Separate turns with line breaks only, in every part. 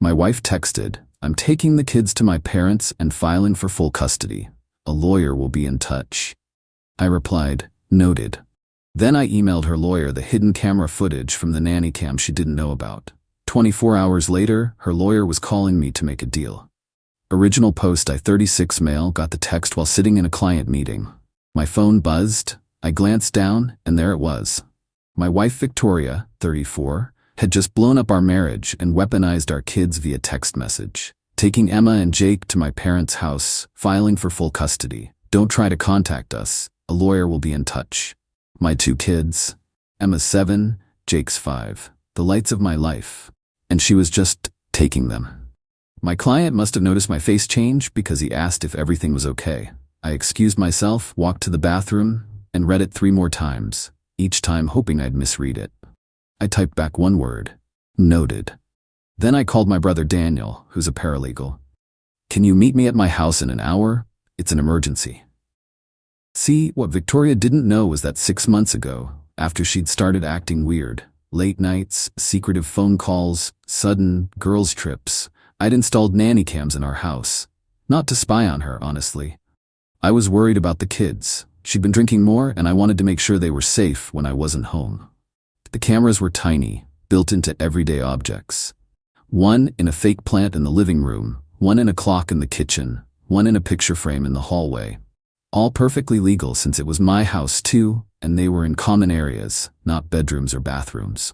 My wife texted, "I'm taking the kids to my parents and filing for full custody. A lawyer will be in touch." I replied, "Noted." Then I emailed her lawyer the hidden camera footage from the nanny cam she didn't know about. 24 hours later, her lawyer was calling me to make a deal. Original post I-36 mail got the text while sitting in a client meeting. My phone buzzed. I glanced down, and there it was. My wife Victoria, 34, had just blown up our marriage and weaponized our kids via text message. Taking Emma and Jake to my parents' house, filing for full custody. Don't try to contact us. A lawyer will be in touch. My 2 kids, Emma's 7, Jake's 5, the lights of my life. And she was just taking them. My client must have noticed my face change because he asked if everything was okay. I excused myself, walked to the bathroom, and read it 3 more times, each time hoping I'd misread it. I typed back 1 word, "Noted." Then I called my brother Daniel, who's a paralegal. "Can you meet me at my house in an hour? It's an emergency." See, what Victoria didn't know was that 6 months ago, after she'd started acting weird, late nights, secretive phone calls, sudden girls' trips, I'd installed nanny cams in our house. Not to spy on her, honestly. I was worried about the kids. She'd been drinking more, and I wanted to make sure they were safe when I wasn't home. The cameras were tiny, built into everyday objects. 1 in a fake plant in the living room, 1 in a clock in the kitchen, 1 in a picture frame in the hallway. All perfectly legal since it was my house too, and they were in common areas, not bedrooms or bathrooms.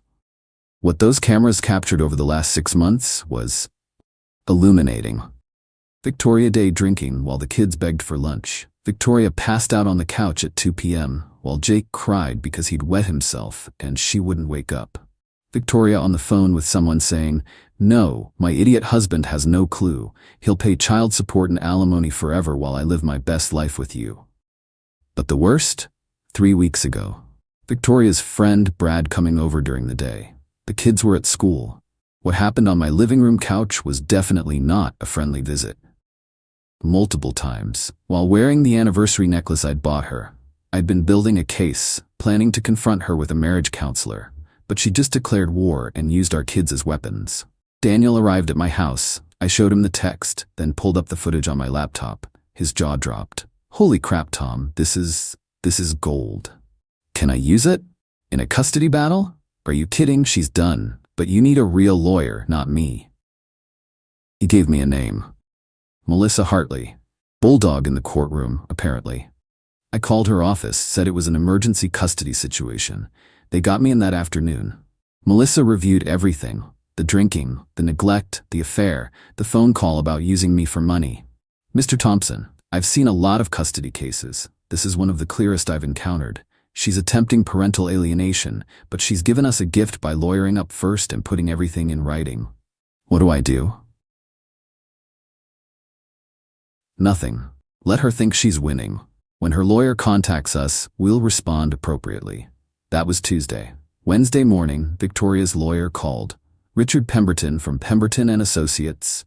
What those cameras captured over the last 6 months was illuminating. Victoria day drinking while the kids begged for lunch. Victoria passed out on the couch at 2 p.m. while Jake cried because he'd wet himself and she wouldn't wake up. Victoria on the phone with someone saying, "No, my idiot husband has no clue. He'll pay child support and alimony forever while I live my best life with you." But the worst? 3 weeks ago. Victoria's friend Brad coming over during the day. The kids were at school. What happened on my living room couch was definitely not a friendly visit. Multiple times, while wearing the anniversary necklace I'd bought her, I'd been building a case, planning to confront her with a marriage counselor, but she just declared war and used our kids as weapons. Daniel arrived at my house. I showed him the text, then pulled up the footage on my laptop. His jaw dropped. "Holy crap, Tom, this is gold. Can I use it? In a custody battle? Are you kidding? She's done, but you need a real lawyer, not me." He gave me a name. Melissa Hartley. Bulldog in the courtroom, apparently. I called her office, said it was an emergency custody situation. They got me in that afternoon. Melissa reviewed everything. The drinking, the neglect, the affair, the phone call about using me for money. "Mr. Thompson, I've seen a lot of custody cases. This is one of the clearest I've encountered. She's attempting parental alienation, but she's given us a gift by lawyering up first and putting everything in writing. What do I do?" Nothing. Let her think she's winning. When her lawyer contacts us, we'll respond appropriately. That was Tuesday. Wednesday morning, Victoria's lawyer called. Richard Pemberton from Pemberton & Associates.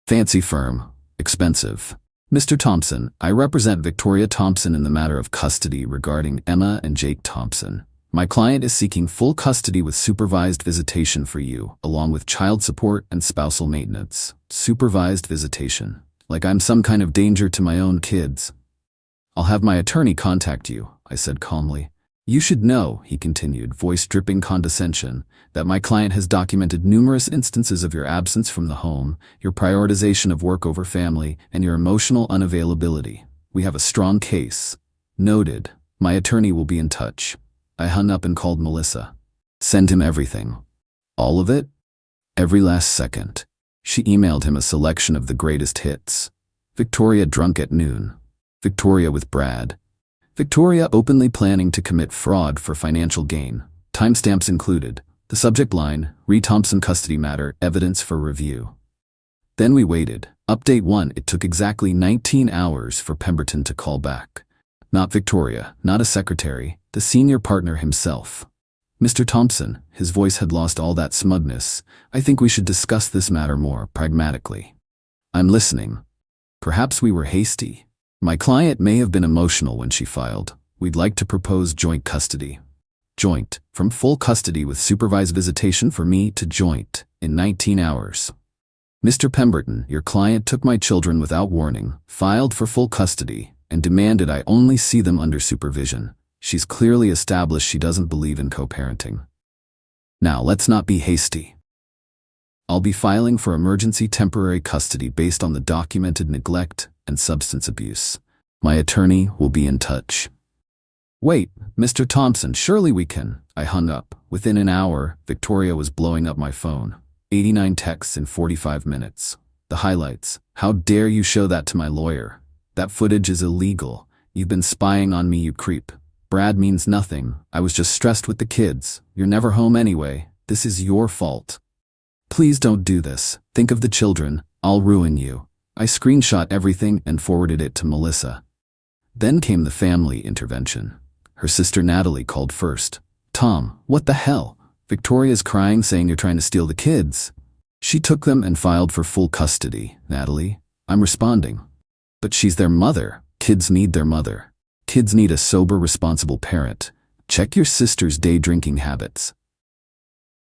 Fancy firm. Expensive. "Mr. Thompson, I represent Victoria Thompson in the matter of custody regarding Emma and Jake Thompson. My client is seeking full custody with supervised visitation for you, along with child support and spousal maintenance." Supervised visitation. Like I'm some kind of danger to my own kids. "I'll have my attorney contact you," I said calmly. "You should know," he continued, voice dripping condescension, "that my client has documented numerous instances of your absence from the home, your prioritization of work over family, and your emotional unavailability. We have a strong case." Noted. My attorney will be in touch. I hung up and called Melissa. "Send him everything." "All of it?" "Every last second." She emailed him a selection of the greatest hits. Victoria drunk at noon. Victoria with Brad. Victoria openly planning to commit fraud for financial gain. Timestamps included. The subject line, "Re Thompson custody matter, evidence for review." Then we waited. Update 1, it took exactly 19 hours for Pemberton to call back. Not Victoria, not a secretary, the senior partner himself. "Mr. Thompson," his voice had lost all that smugness, "I think we should discuss this matter more pragmatically." "I'm listening." "Perhaps we were hasty. My client may have been emotional when she filed. We'd like to propose joint custody." Joint, from full custody with supervised visitation for me to joint, in 19 hours. Mr. Pemberton, your client took my children without warning, filed for full custody, and demanded I only see them under supervision. She's clearly established she doesn't believe in co-parenting. Now, let's not be hasty. I'll be filing for emergency temporary custody based on the documented neglect and substance abuse. My attorney will be in touch. Wait, Mr. Thompson, surely we can. I hung up. Within an hour, Victoria was blowing up my phone. 89 texts in 45 minutes. The highlights. How dare you show that to my lawyer? That footage is illegal. You've been spying on me, you creep. Brad means nothing. I was just stressed with the kids. You're never home anyway. This is your fault. Please don't do this. Think of the children. I'll ruin you. I screenshot everything and forwarded it to Melissa. Then came the family intervention. Her sister Natalie called first. Tom, what the hell? Victoria's crying, saying you're trying to steal the kids. She took them and filed for full custody. Natalie, I'm responding. But she's their mother. Kids need their mother. Kids need a sober, responsible parent. Check your sister's day drinking habits.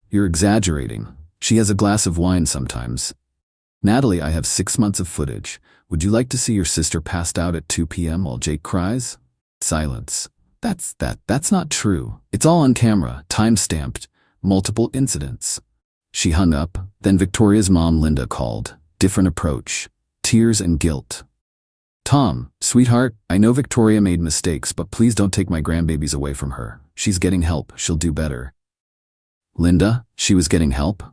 You're exaggerating. She has a glass of wine sometimes. Natalie, I have 6 months of footage. Would you like to see your sister passed out at 2 p.m. while Jake cries? Silence. That's not true. It's all on camera, time-stamped, multiple incidents. She hung up. Then Victoria's mom, Linda, called. Different approach. Tears and guilt. Tom, sweetheart, I know Victoria made mistakes, but please don't take my grandbabies away from her. She's getting help. She'll do better. Linda, she was getting help?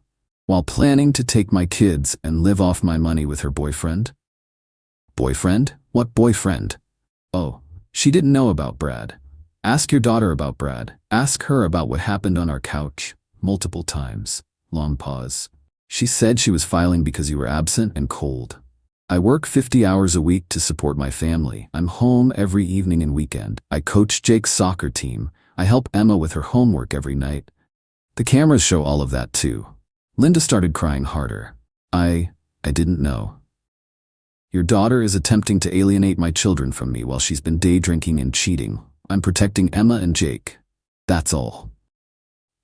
While planning to take my kids and live off my money with her boyfriend? Boyfriend? What boyfriend? Oh, she didn't know about Brad. Ask your daughter about Brad. Ask her about what happened on our couch. Multiple times. Long pause. She said she was filing because you were absent and cold. I work 50 hours a week to support my family. I'm home every evening and weekend. I coach Jake's soccer team. I help Emma with her homework every night. The cameras show all of that too. Linda started crying harder. I didn't know. Your daughter is attempting to alienate my children from me while she's been day drinking and cheating. I'm protecting Emma and Jake. That's all.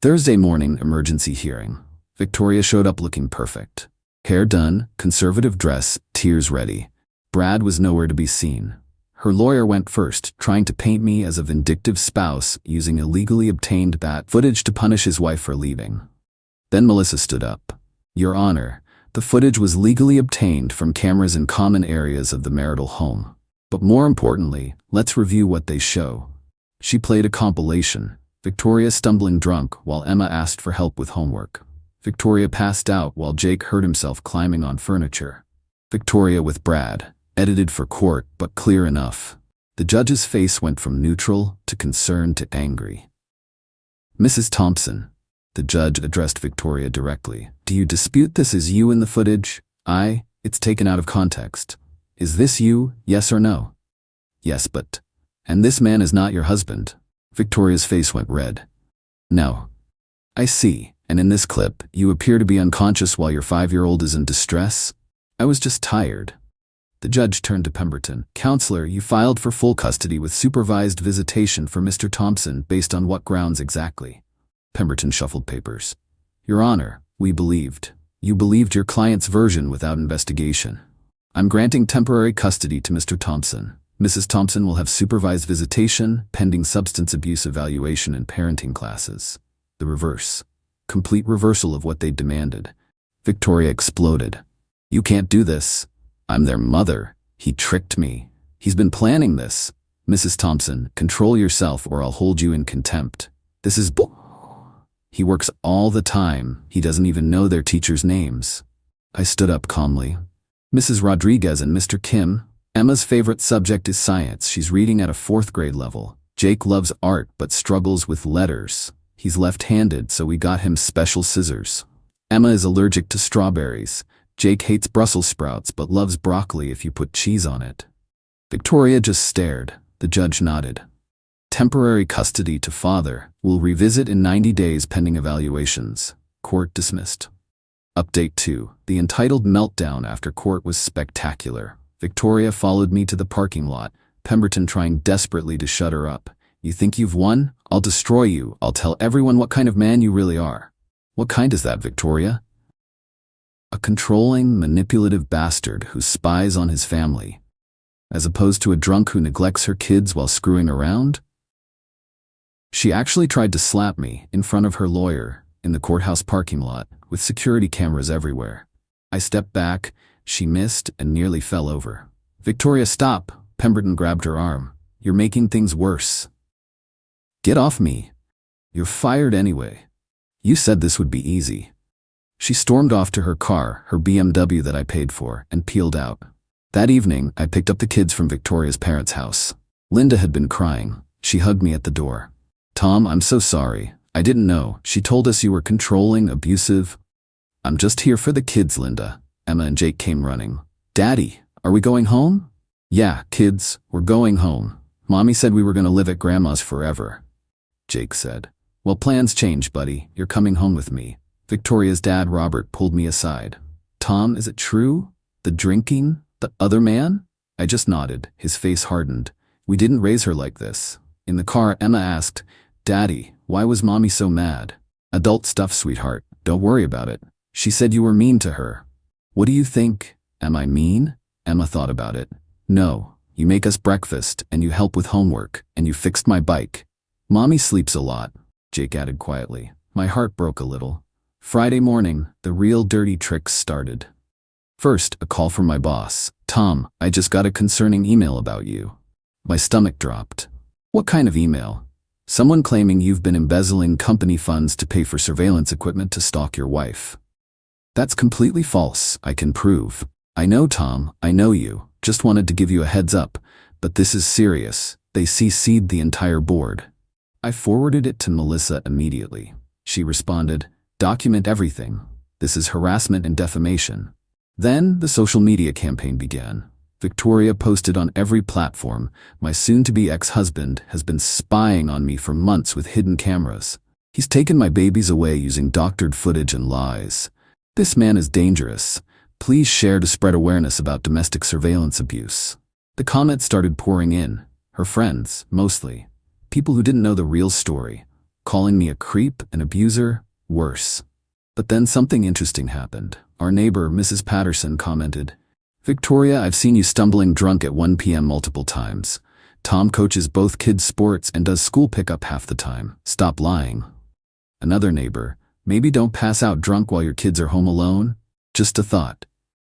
Thursday morning, emergency hearing. Victoria showed up looking perfect. Hair done, conservative dress, tears ready. Brad was nowhere to be seen. Her lawyer went first, trying to paint me as a vindictive spouse using illegally obtained bat footage to punish his wife for leaving. Then Melissa stood up. Your Honor, the footage was legally obtained from cameras in common areas of the marital home. But more importantly, let's review what they show. She played a compilation. Victoria stumbling drunk while Emma asked for help with homework. Victoria passed out while Jake hurt himself climbing on furniture. Victoria with Brad, edited for court but clear enough. The judge's face went from neutral to concerned to angry. Mrs. Thompson, the judge addressed Victoria directly. Do you dispute this is you in the footage? It's taken out of context. Is this you, yes or no? Yes, but... And this man is not your husband. Victoria's face went red. No. I see. And in this clip, you appear to be unconscious while your 5-year-old is in distress? I was just tired. The judge turned to Pemberton. Counselor, you filed for full custody with supervised visitation for Mr. Thompson based on what grounds exactly? Pemberton shuffled papers. Your Honor, we believed. You believed your client's version without investigation. I'm granting temporary custody to Mr. Thompson. Mrs. Thompson will have supervised visitation, pending substance abuse evaluation and parenting classes. The reverse. Complete reversal of what they demanded. Victoria exploded. You can't do this. I'm their mother. He tricked me. He's been planning this. Mrs. Thompson, control yourself or I'll hold you in contempt. This is He works all the time. He doesn't even know their teachers' names. I stood up calmly. Mrs. Rodriguez and Mr. Kim, Emma's favorite subject is science. She's reading at a 4th grade level. Jake loves art but struggles with letters. He's left-handed, so we got him special scissors. Emma is allergic to strawberries. Jake hates Brussels sprouts but loves broccoli if you put cheese on it. Victoria just stared. The judge nodded. Temporary custody to father. Will revisit in 90 days pending evaluations. Court dismissed. Update 2. The entitled meltdown after court was spectacular. Victoria followed me to the parking lot, Pemberton trying desperately to shut her up. You think you've won? I'll destroy you. I'll tell everyone what kind of man you really are. What kind is that, Victoria? A controlling, manipulative bastard who spies on his family, as opposed to a drunk who neglects her kids while screwing around? She actually tried to slap me in front of her lawyer in the courthouse parking lot with security cameras everywhere. I stepped back, she missed and nearly fell over. "Victoria, stop!" Pemberton grabbed her arm. "You're making things worse." "Get off me. You're fired anyway. You said this would be easy." She stormed off to her car, her BMW that I paid for, and peeled out. That evening, I picked up the kids from Victoria's parents' house. Linda had been crying. She hugged me at the door. "Tom, I'm so sorry. I didn't know. She told us you were controlling, abusive." "I'm just here for the kids, Linda." Emma and Jake came running. "Daddy, are we going home?" "Yeah, kids, we're going home. Mommy said we were going to live at Grandma's forever." Jake said. "Well, plans change, buddy. You're coming home with me." Victoria's dad, Robert, pulled me aside. "Tom, is it true? The drinking? The other man?" I just nodded. His face hardened. "We didn't raise her like this." In the car, Emma asked, "Daddy, why was Mommy so mad?" "Adult stuff, sweetheart. Don't worry about it. She said you were mean to her." "What do you think? Am I mean?" Emma thought about it. "No, you make us breakfast, and you help with homework, and you fixed my bike." "Mommy sleeps a lot," Jake added quietly. My heart broke a little. Friday morning, the real dirty tricks started. First, a call from my boss. "Tom, I just got a concerning email about you." My stomach dropped. "What kind of email?" "Someone claiming you've been embezzling company funds to pay for surveillance equipment to stalk your wife." "That's completely false. I can prove." "I know, Tom, I know you. Just wanted to give you a heads up. But this is serious. They CC'd the entire board." I forwarded it to Melissa immediately. She responded, "Document everything. This is harassment and defamation." Then the social media campaign began. Victoria posted on every platform, "My soon-to-be ex-husband has been spying on me for months with hidden cameras. He's taken my babies away using doctored footage and lies. This man is dangerous. Please share to spread awareness about domestic surveillance abuse." The comments started pouring in. Her friends, mostly. People who didn't know the real story. Calling me a creep, an abuser, worse. But then something interesting happened. Our neighbor, Mrs. Patterson, commented, "Victoria, I've seen you stumbling drunk at 1 p.m. multiple times. Tom coaches both kids' sports and does school pickup half the time. Stop lying." Another neighbor, "Maybe don't pass out drunk while your kids are home alone. Just a thought."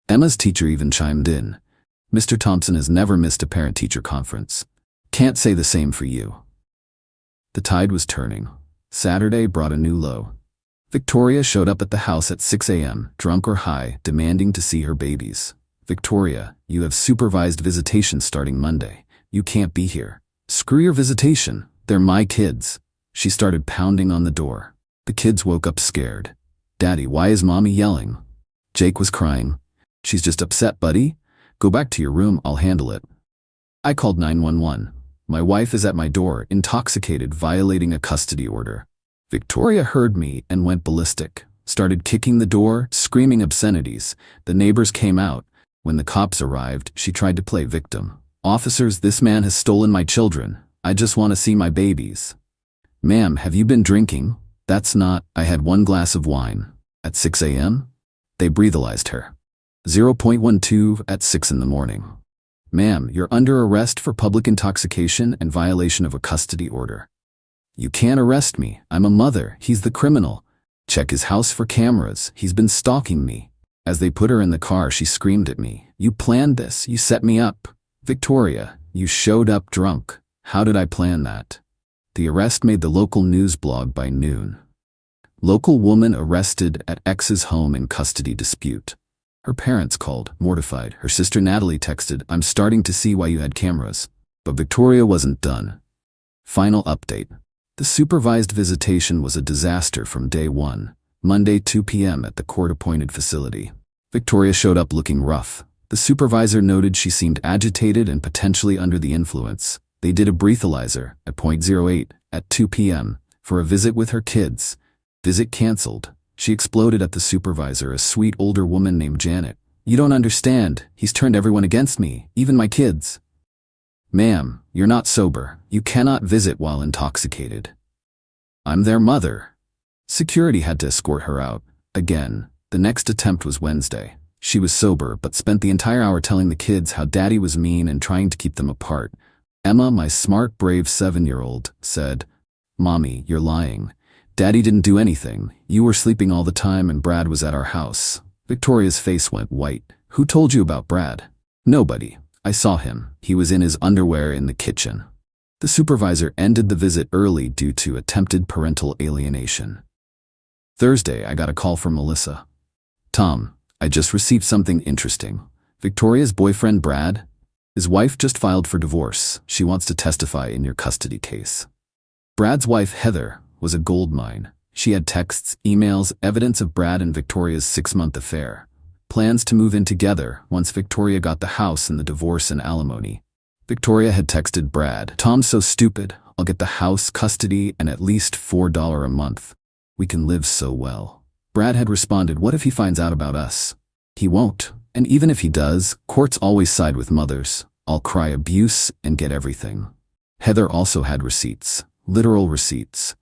Emma's teacher even chimed in. "Mr. Thompson has never missed a parent-teacher conference. Can't say the same for you." The tide was turning. Saturday brought a new low. Victoria showed up at the house at 6 a.m., drunk or high, demanding to see her babies. "Victoria, you have supervised visitation starting Monday. You can't be here." "Screw your visitation. They're my kids." She started pounding on the door. The kids woke up scared. "Daddy, why is Mommy yelling?" Jake was crying. "She's just upset, buddy. Go back to your room, I'll handle it." I called 911. My wife is at my door, intoxicated, violating a custody order. Victoria heard me and went ballistic. Started kicking the door, screaming obscenities. The neighbors came out. When the cops arrived, she tried to play victim. "Officers, this man has stolen my children. I just want to see my babies." "Ma'am, have you been drinking?" "That's not, I had 1 glass of wine." "At 6 a.m.? They breathalyzed her. 0.12 at 6 in the morning. "Ma'am, you're under arrest for public intoxication and violation of a custody order." "You can't arrest me. I'm a mother. He's the criminal. Check his house for cameras. He's been stalking me." As they put her in the car, she screamed at me, "You planned this. You set me up." "Victoria, you showed up drunk. How did I plan that?" The arrest made the local news blog by noon. Local woman arrested at ex's home in custody dispute. Her parents called, mortified. Her sister Natalie texted, "I'm starting to see why you had cameras." But Victoria wasn't done. Final update. The supervised visitation was a disaster from day one. Monday 2 p.m. at the court-appointed facility. Victoria showed up looking rough. The supervisor noted she seemed agitated and potentially under the influence. They did a breathalyzer at .08 at 2 p.m. for a visit with her kids. Visit canceled. She exploded at the supervisor, a sweet older woman named Janet. "You don't understand. He's turned everyone against me, even my kids." "Ma'am, you're not sober. You cannot visit while intoxicated." "I'm their mother." Security had to escort her out. Again, The next attempt was Wednesday. She was sober, but spent the entire hour telling the kids how Daddy was mean and trying to keep them apart. Emma, my smart, brave 7-year-old, said, "Mommy, you're lying. Daddy didn't do anything. You were sleeping all the time and Brad was at our house." Victoria's face went white. "Who told you about Brad?" "Nobody. I saw him. He was in his underwear in the kitchen." The supervisor ended the visit early due to attempted parental alienation. Thursday, I got a call from Melissa. "Tom, I just received something interesting. Victoria's boyfriend, Brad, his wife just filed for divorce. She wants to testify in your custody case." Brad's wife, Heather, was a goldmine. She had texts, emails, evidence of Brad and Victoria's 6-month affair. Plans to move in together once Victoria got the house and the divorce and alimony. Victoria had texted Brad, "Tom's so stupid. I'll get the house, custody, and at least $4 a month. We can live so well." Brad had responded, "What if he finds out about us?" "He won't. And even if he does, courts always side with mothers. I'll cry abuse and get everything." Heather also had receipts, literal receipts.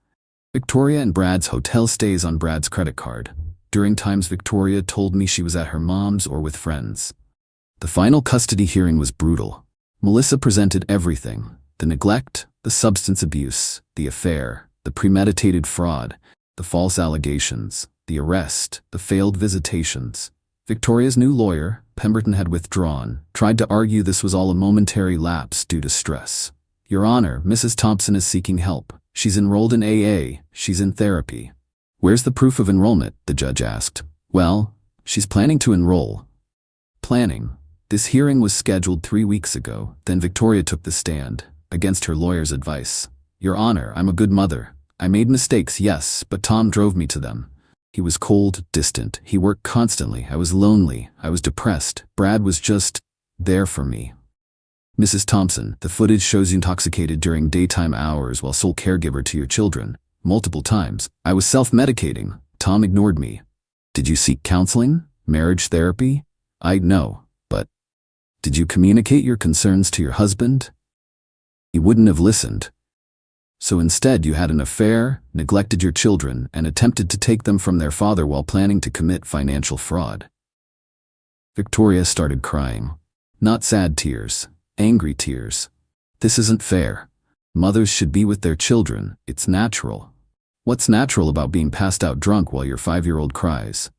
Victoria and Brad's hotel stays on Brad's credit card. During times Victoria told me she was at her mom's or with friends. The final custody hearing was brutal. Melissa presented everything: the neglect, the substance abuse, the affair, the premeditated fraud, the false allegations, the arrest, the failed visitations. Victoria's new lawyer, Pemberton, had withdrawn, tried to argue this was all a momentary lapse due to stress. "Your Honor, Mrs. Thompson is seeking help. She's enrolled in AA, she's in therapy." "Where's the proof of enrollment?" the judge asked. "Well, she's planning to enroll." Planning. This hearing was scheduled 3 weeks ago. Then Victoria took the stand, against her lawyer's advice. "Your Honor, I'm a good mother. I made mistakes, yes, but Tom drove me to them. He was cold, distant. He worked constantly. I was lonely. I was depressed. Brad was just there for me." "Mrs. Thompson, the footage shows you intoxicated during daytime hours while sole caregiver to your children. Multiple times. I was self-medicating. Tom ignored me." "Did you seek counseling? Marriage therapy?" "No, but..." "Did you communicate your concerns to your husband?" "He wouldn't have listened." "So instead you had an affair, neglected your children, and attempted to take them from their father while planning to commit financial fraud." Victoria started crying. Not sad tears, angry tears. "This isn't fair. Mothers should be with their children. It's natural. What's natural about being passed out drunk while your 5-year-old cries?"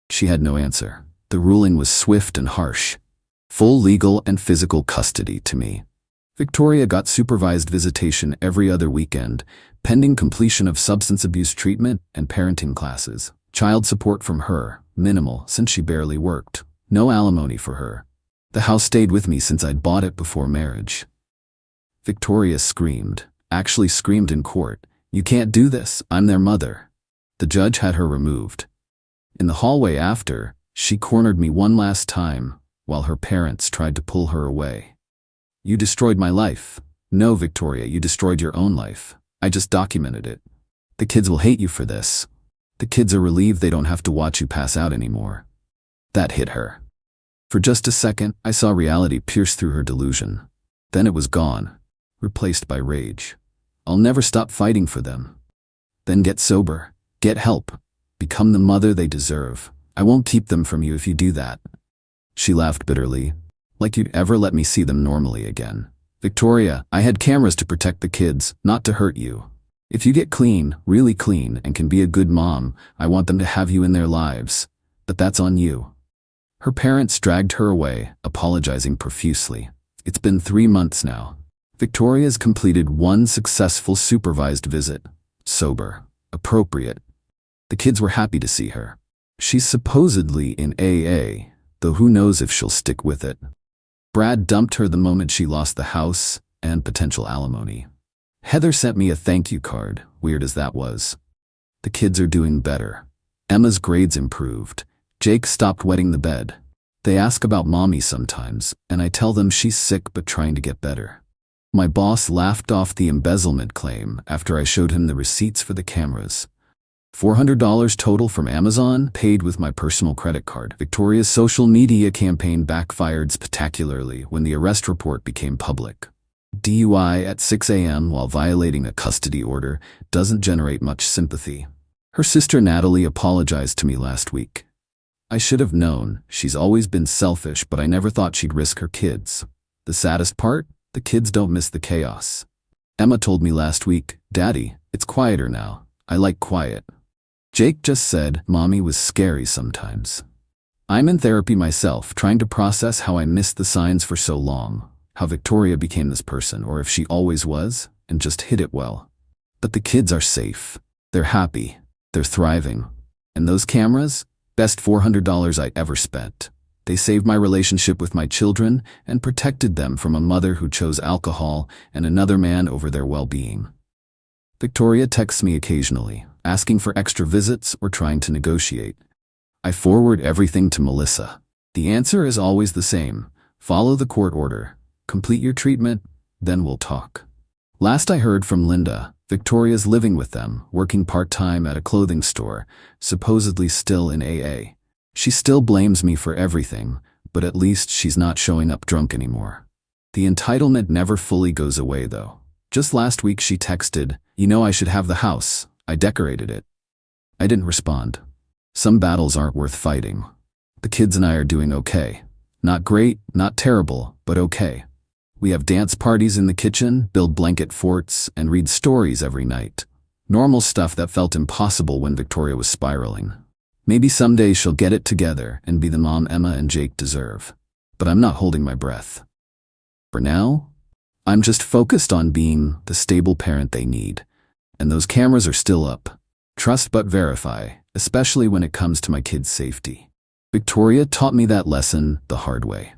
She had no answer. The ruling was swift and harsh. Full legal and physical custody to me. Victoria got supervised visitation every other weekend, pending completion of substance abuse treatment and parenting classes. Child support from her, minimal since she barely worked. No alimony for her. The house stayed with me since I'd bought it before marriage. Victoria screamed, actually screamed in court, "You can't do this, I'm their mother." The judge had her removed. In the hallway after, she cornered me one last time, while her parents tried to pull her away. "You destroyed my life." "No, Victoria, you destroyed your own life. I just documented it. The kids will hate you for this. The kids are relieved they don't have to watch you pass out anymore." That hit her. For just a second, I saw reality pierce through her delusion. Then it was gone, replaced by rage. "I'll never stop fighting for them." "Then get sober, get help, become the mother they deserve. I won't keep them from you if you do that." She laughed bitterly. "Like you'd ever let me see them normally again." "Victoria, I had cameras to protect the kids, not to hurt you. If you get clean, really clean, and can be a good mom, I want them to have you in their lives. But that's on you." Her parents dragged her away, apologizing profusely. It's been 3 months now. Victoria's completed 1 successful supervised visit. Sober. Appropriate. The kids were happy to see her. She's supposedly in AA, though who knows if she'll stick with it. Brad dumped her the moment she lost the house and potential alimony. Heather sent me a thank you card, weird as that was. The kids are doing better. Emma's grades improved. Jake stopped wetting the bed. They ask about mommy sometimes, and I tell them she's sick but trying to get better. My boss laughed off the embezzlement claim after I showed him the receipts for the cameras. $400 total from Amazon, paid with my personal credit card. Victoria's social media campaign backfired spectacularly when the arrest report became public. DUI at 6 a.m. while violating a custody order doesn't generate much sympathy. Her sister Natalie apologized to me last week. I should have known. She's always been selfish, but I never thought she'd risk her kids. The saddest part? The kids don't miss the chaos. Emma told me last week, "Daddy, it's quieter now. I like quiet." Jake just said, "Mommy was scary sometimes." I'm in therapy myself, trying to process how I missed the signs for so long, how Victoria became this person, or if she always was, and just hid it well. But the kids are safe. They're happy. They're thriving. And those cameras? Best $400 I ever spent. They saved my relationship with my children and protected them from a mother who chose alcohol and another man over their well-being. Victoria texts me occasionally, asking for extra visits or trying to negotiate. I forward everything to Melissa. The answer is always the same. Follow the court order. Complete your treatment, then we'll talk. Last I heard from Linda, Victoria's living with them, working part-time at a clothing store, supposedly still in AA. She still blames me for everything, but at least she's not showing up drunk anymore. The entitlement never fully goes away, though. Just last week she texted, "You know I should have the house. I decorated it." I didn't respond. Some battles aren't worth fighting. The kids and I are doing okay. Not great, not terrible, but okay. We have dance parties in the kitchen, build blanket forts, and read stories every night. Normal stuff that felt impossible when Victoria was spiraling. Maybe someday she'll get it together and be the mom Emma and Jake deserve. But I'm not holding my breath. For now, I'm just focused on being the stable parent they need. And those cameras are still up. Trust but verify, especially when it comes to my kids' safety. Victoria taught me that lesson the hard way.